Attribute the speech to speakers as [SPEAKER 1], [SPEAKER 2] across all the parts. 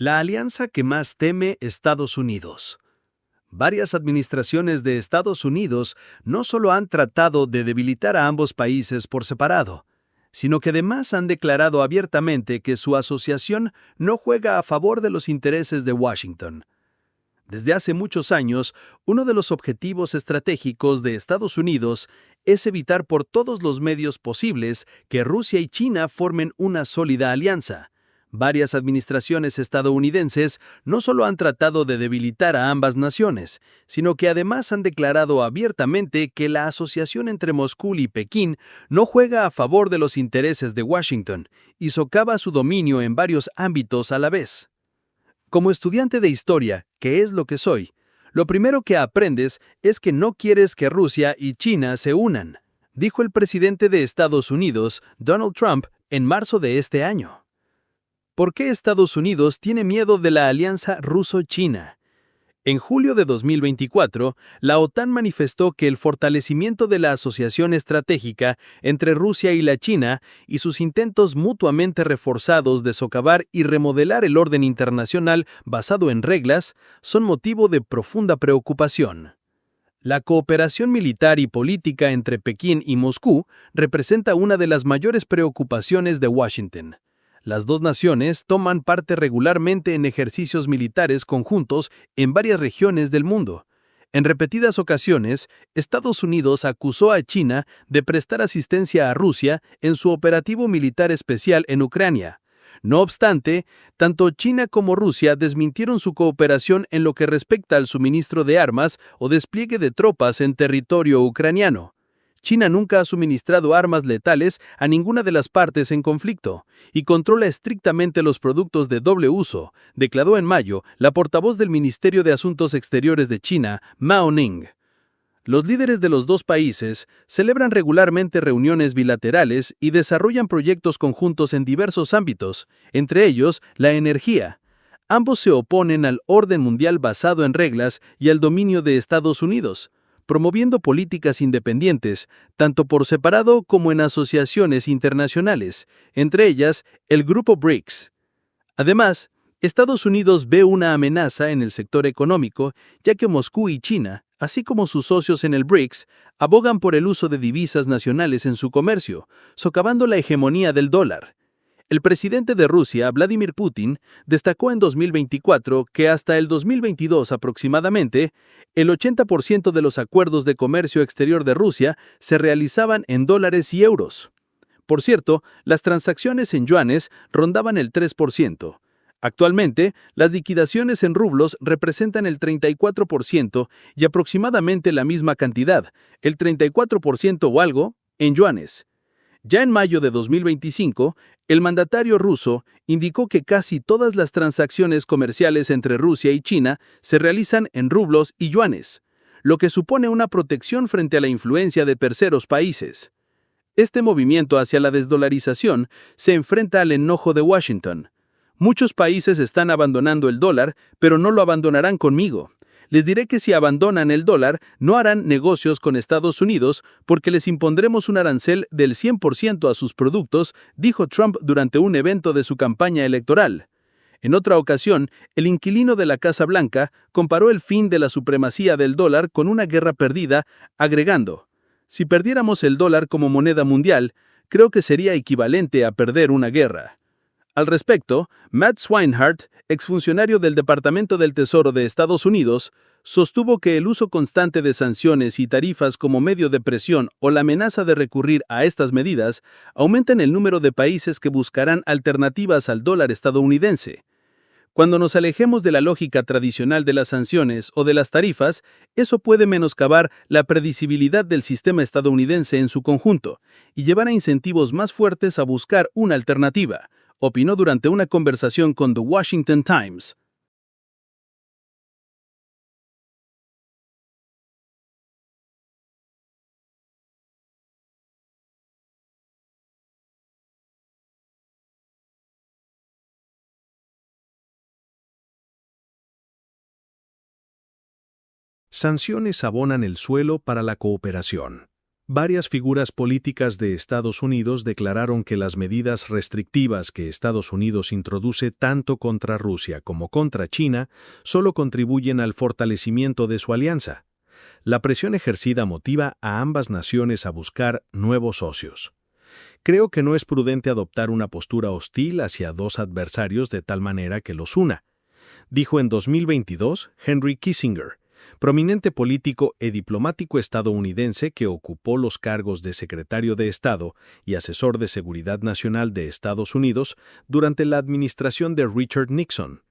[SPEAKER 1] La alianza que más teme Estados Unidos. Varias administraciones de Estados Unidos no solo han tratado de debilitar a ambos países por separado, sino que además han declarado abiertamente que su asociación no juega a favor de los intereses de Washington. Desde hace muchos años, uno de los objetivos estratégicos de Estados Unidos es evitar por todos los medios posibles que Rusia y China formen una sólida alianza. Varias administraciones estadounidenses no solo han tratado de debilitar a ambas naciones, sino que además han declarado abiertamente que la asociación entre Moscú y Pekín no juega a favor de los intereses de Washington y socava su dominio en varios ámbitos a la vez. Como estudiante de historia, que es lo que soy, lo primero que aprendes es que no quieres que Rusia y China se unan, dijo el presidente de Estados Unidos, Donald Trump, en marzo de este año. ¿Por qué Estados Unidos tiene miedo de la alianza ruso-china? En julio de 2024, la OTAN manifestó que el fortalecimiento de la asociación estratégica entre Rusia y la China y sus intentos mutuamente reforzados de socavar y remodelar el orden internacional basado en reglas son motivo de profunda preocupación. La cooperación militar y política entre Pekín y Moscú representa una de las mayores preocupaciones de Washington. Las dos naciones toman parte regularmente en ejercicios militares conjuntos en varias regiones del mundo. En repetidas ocasiones, Estados Unidos acusó a China de prestar asistencia a Rusia en su operativo militar especial en Ucrania. No obstante, tanto China como Rusia desmintieron su cooperación en lo que respecta al suministro de armas o despliegue de tropas en territorio ucraniano. China nunca ha suministrado armas letales a ninguna de las partes en conflicto y controla estrictamente los productos de doble uso, declaró en mayo la portavoz del Ministerio de Asuntos Exteriores de China, Mao Ning. Los líderes de los dos países celebran regularmente reuniones bilaterales y desarrollan proyectos conjuntos en diversos ámbitos, entre ellos la energía. Ambos se oponen al orden mundial basado en reglas y al dominio de Estados Unidos, promoviendo políticas independientes, tanto por separado como en asociaciones internacionales, entre ellas el Grupo BRICS. Además, Estados Unidos ve una amenaza en el sector económico, ya que Moscú y China, así como sus socios en el BRICS, abogan por el uso de divisas nacionales en su comercio, socavando la hegemonía del dólar. El presidente de Rusia, Vladimir Putin, destacó en 2024 que hasta el 2022 aproximadamente, el 80% de los acuerdos de comercio exterior de Rusia se realizaban en dólares y euros. Por cierto, las transacciones en yuanes rondaban el 3%. Actualmente, las liquidaciones en rublos representan el 34% y aproximadamente la misma cantidad, el 34% o algo, en yuanes. Ya en mayo de 2025, el mandatario ruso indicó que casi todas las transacciones comerciales entre Rusia y China se realizan en rublos y yuanes, lo que supone una protección frente a la influencia de terceros países. Este movimiento hacia la desdolarización se enfrenta al enojo de Washington. Muchos países están abandonando el dólar, pero no lo abandonarán conmigo. Les diré que si abandonan el dólar, no harán negocios con Estados Unidos porque les impondremos un arancel del 100% a sus productos, dijo Trump durante un evento de su campaña electoral. En otra ocasión, el inquilino de la Casa Blanca comparó el fin de la supremacía del dólar con una guerra perdida, agregando: si perdiéramos el dólar como moneda mundial, creo que sería equivalente a perder una guerra. Al respecto, Matt Swinehart, exfuncionario del Departamento del Tesoro de Estados Unidos, sostuvo que el uso constante de sanciones y tarifas como medio de presión o la amenaza de recurrir a estas medidas aumentan el número de países que buscarán alternativas al dólar estadounidense. Cuando nos alejemos de la lógica tradicional de las sanciones o de las tarifas, eso puede menoscabar la predecibilidad del sistema estadounidense en su conjunto y llevar a incentivos más fuertes a buscar una alternativa, opinó durante una conversación con The Washington Times.
[SPEAKER 2] Sanciones abonan el suelo para la cooperación. Varias figuras políticas de Estados Unidos declararon que las medidas restrictivas que Estados Unidos introduce tanto contra Rusia como contra China solo contribuyen al fortalecimiento de su alianza. La presión ejercida motiva a ambas naciones a buscar nuevos socios. Creo que no es prudente adoptar una postura hostil hacia dos adversarios de tal manera que los una, dijo en 2022 Henry Kissinger, prominente político y diplomático estadounidense que ocupó los cargos de secretario de Estado y asesor de Seguridad Nacional de Estados Unidos durante la administración de Richard Nixon.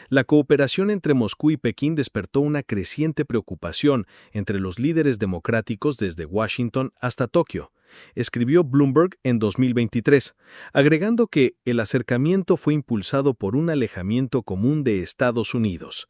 [SPEAKER 2] La cooperación entre Moscú y Pekín despertó una creciente preocupación entre los líderes democráticos desde Washington hasta Tokio, escribió Bloomberg en 2023, agregando que el acercamiento fue impulsado por un alejamiento común de Estados Unidos.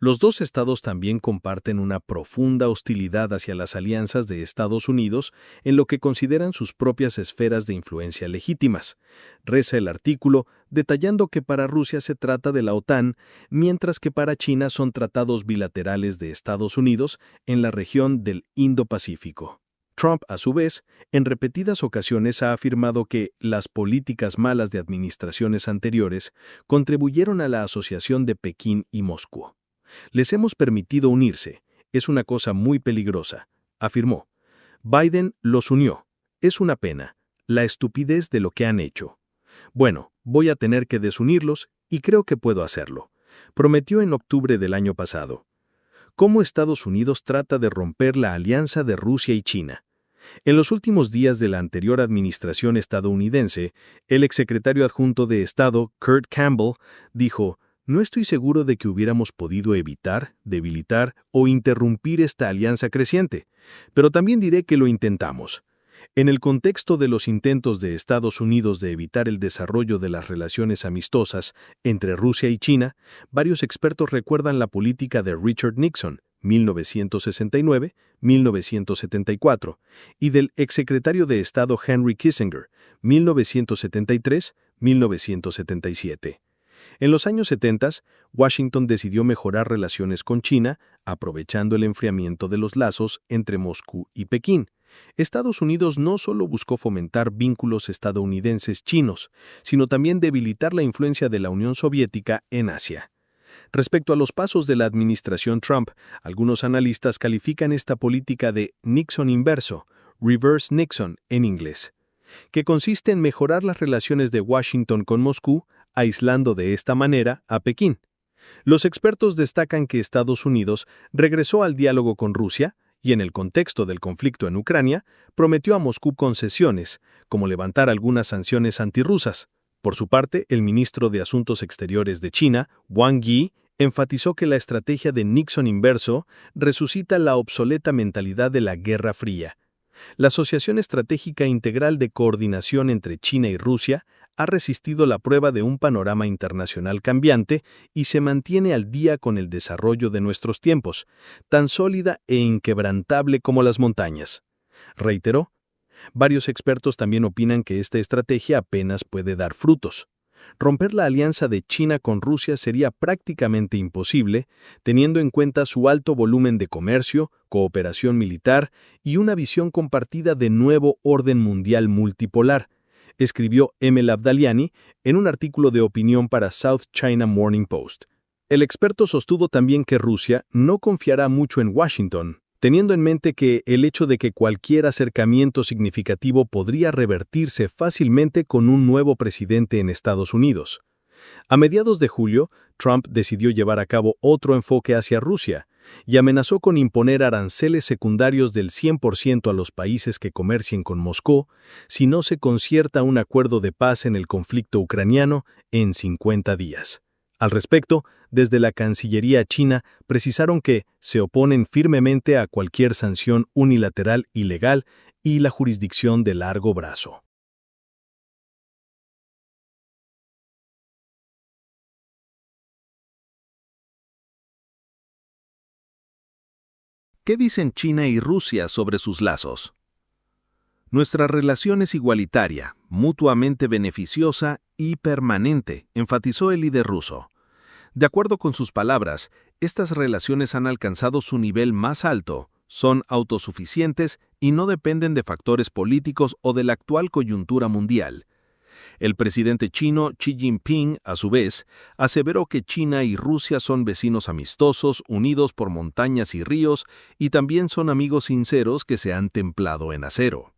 [SPEAKER 2] Los dos estados también comparten una profunda hostilidad hacia las alianzas de Estados Unidos en lo que consideran sus propias esferas de influencia legítimas. Reza el artículo detallando que para Rusia se trata de la OTAN, mientras que para China son tratados bilaterales de Estados Unidos en la región del Indo-Pacífico. Trump, a su vez, en repetidas ocasiones ha afirmado que las políticas malas de administraciones anteriores contribuyeron a la asociación de Pekín y Moscú. Les hemos permitido unirse. Es una cosa muy peligrosa, afirmó. Biden los unió. Es una pena. La estupidez de lo que han hecho. Bueno, voy a tener que desunirlos y creo que puedo hacerlo, prometió en octubre del año pasado. ¿Cómo Estados Unidos trata de romper la alianza de Rusia y China? En los últimos días de la anterior administración estadounidense, el exsecretario adjunto de Estado, Kurt Campbell, dijo: "No estoy seguro de que hubiéramos podido evitar, debilitar o interrumpir esta alianza creciente, pero también diré que lo intentamos". En el contexto de los intentos de Estados Unidos de evitar el desarrollo de las relaciones amistosas entre Rusia y China, varios expertos recuerdan la política de Richard Nixon, 1969-1974, y del exsecretario de Estado Henry Kissinger, 1973-1977. En los años 70, Washington decidió mejorar relaciones con China, aprovechando el enfriamiento de los lazos entre Moscú y Pekín. Estados Unidos no solo buscó fomentar vínculos estadounidenses-chinos, sino también debilitar la influencia de la Unión Soviética en Asia. Respecto a los pasos de la administración Trump, algunos analistas califican esta política de Nixon inverso, reverse Nixon en inglés, que consiste en mejorar las relaciones de Washington con Moscú, aislando de esta manera a Pekín. Los expertos destacan que Estados Unidos regresó al diálogo con Rusia y, en el contexto del conflicto en Ucrania, prometió a Moscú concesiones, como levantar algunas sanciones antirrusas. Por su parte, el ministro de Asuntos Exteriores de China, Wang Yi, enfatizó que la estrategia de Nixon inverso resucita la obsoleta mentalidad de la Guerra Fría. La Asociación Estratégica Integral de Coordinación entre China y Rusia ha resistido la prueba de un panorama internacional cambiante y se mantiene al día con el desarrollo de nuestros tiempos, tan sólida e inquebrantable como las montañas. Reiteró. Varios expertos también opinan que esta estrategia apenas puede dar frutos. Romper la alianza de China con Rusia sería prácticamente imposible, teniendo en cuenta su alto volumen de comercio, cooperación militar y una visión compartida de nuevo orden mundial multipolar, escribió Emel Abdaliani en un artículo de opinión para South China Morning Post. El experto sostuvo también que Rusia no confiará mucho en Washington, teniendo en mente que el hecho de que cualquier acercamiento significativo podría revertirse fácilmente con un nuevo presidente en Estados Unidos. A mediados de julio, Trump decidió llevar a cabo otro enfoque hacia Rusia y amenazó con imponer aranceles secundarios del 100% a los países que comercien con Moscú si no se concierta un acuerdo de paz en el conflicto ucraniano en 50 días. Al respecto, desde la Cancillería china precisaron que se oponen firmemente a cualquier sanción unilateral ilegal y la jurisdicción de largo brazo.
[SPEAKER 1] ¿Qué dicen China y Rusia sobre sus lazos? Nuestra relación es igualitaria, mutuamente beneficiosa y permanente, enfatizó el líder ruso. De acuerdo con sus palabras, estas relaciones han alcanzado su nivel más alto, son autosuficientes
[SPEAKER 2] y no dependen de factores políticos o de la actual coyuntura mundial. El presidente chino Xi Jinping, a su vez, aseveró que China y Rusia son vecinos amistosos, unidos por montañas y ríos, y también son amigos sinceros que se han templado en acero.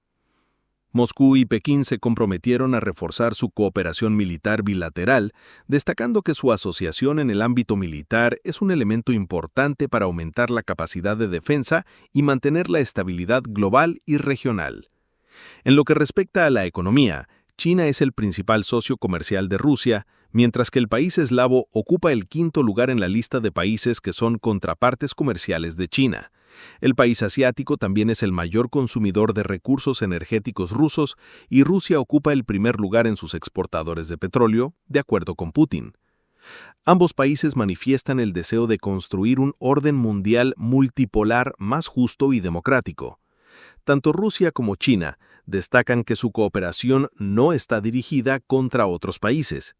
[SPEAKER 2] Moscú y Pekín se comprometieron a reforzar su cooperación militar bilateral, destacando que su asociación en el ámbito militar es un elemento importante para aumentar la capacidad de defensa y mantener la estabilidad global y regional. En lo que respecta a la economía, China es el principal socio comercial de Rusia, mientras que el país eslavo ocupa el quinto lugar en la lista de países que son contrapartes comerciales de China. El país asiático también es el mayor consumidor de recursos energéticos rusos y Rusia ocupa el primer lugar en sus exportadores de petróleo, de acuerdo con Putin. Ambos países manifiestan el deseo de construir un orden mundial multipolar más justo y democrático. Tanto Rusia como China destacan que su cooperación no está dirigida contra otros países.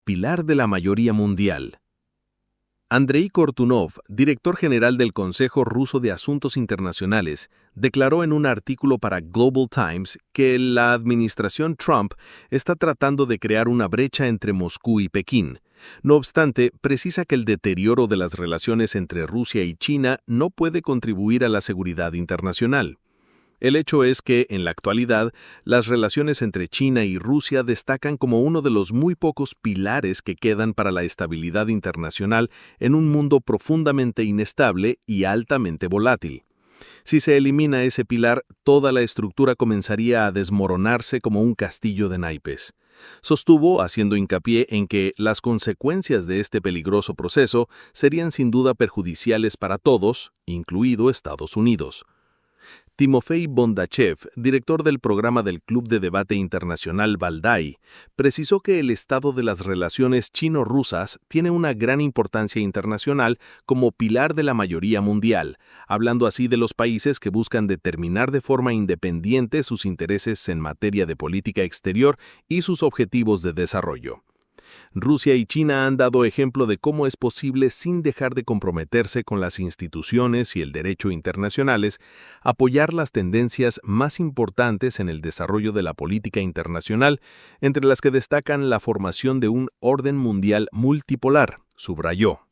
[SPEAKER 2] Pilar de la mayoría mundial. Andrei Kortunov, director general del Consejo Ruso de Asuntos Internacionales, declaró en un artículo para Global Times que la administración Trump está tratando de crear una brecha entre Moscú y Pekín. No obstante, precisa que el deterioro de las relaciones entre Rusia y China no puede contribuir a la seguridad internacional. El hecho es que, en la actualidad, las relaciones entre China y Rusia destacan como uno de los muy pocos pilares que quedan para la estabilidad internacional en un mundo profundamente inestable y altamente volátil. Si se elimina ese pilar, toda la estructura comenzaría a desmoronarse como un castillo de naipes. Sostuvo, haciendo hincapié en que las consecuencias de este peligroso proceso serían sin duda perjudiciales para todos, incluido Estados Unidos. Timofey Bondachev, director del programa del Club de Debate Internacional Valdai, precisó que el estado de las relaciones chino-rusas tiene una gran importancia internacional como pilar de la mayoría mundial, hablando así de los países que buscan determinar de forma independiente sus intereses en materia de política exterior y sus objetivos de desarrollo. Rusia y China han dado ejemplo de cómo es posible, sin dejar de comprometerse con las instituciones y el derecho internacionales, apoyar las tendencias más importantes en el desarrollo de la política internacional, entre las que destacan la formación de un orden mundial multipolar, subrayó.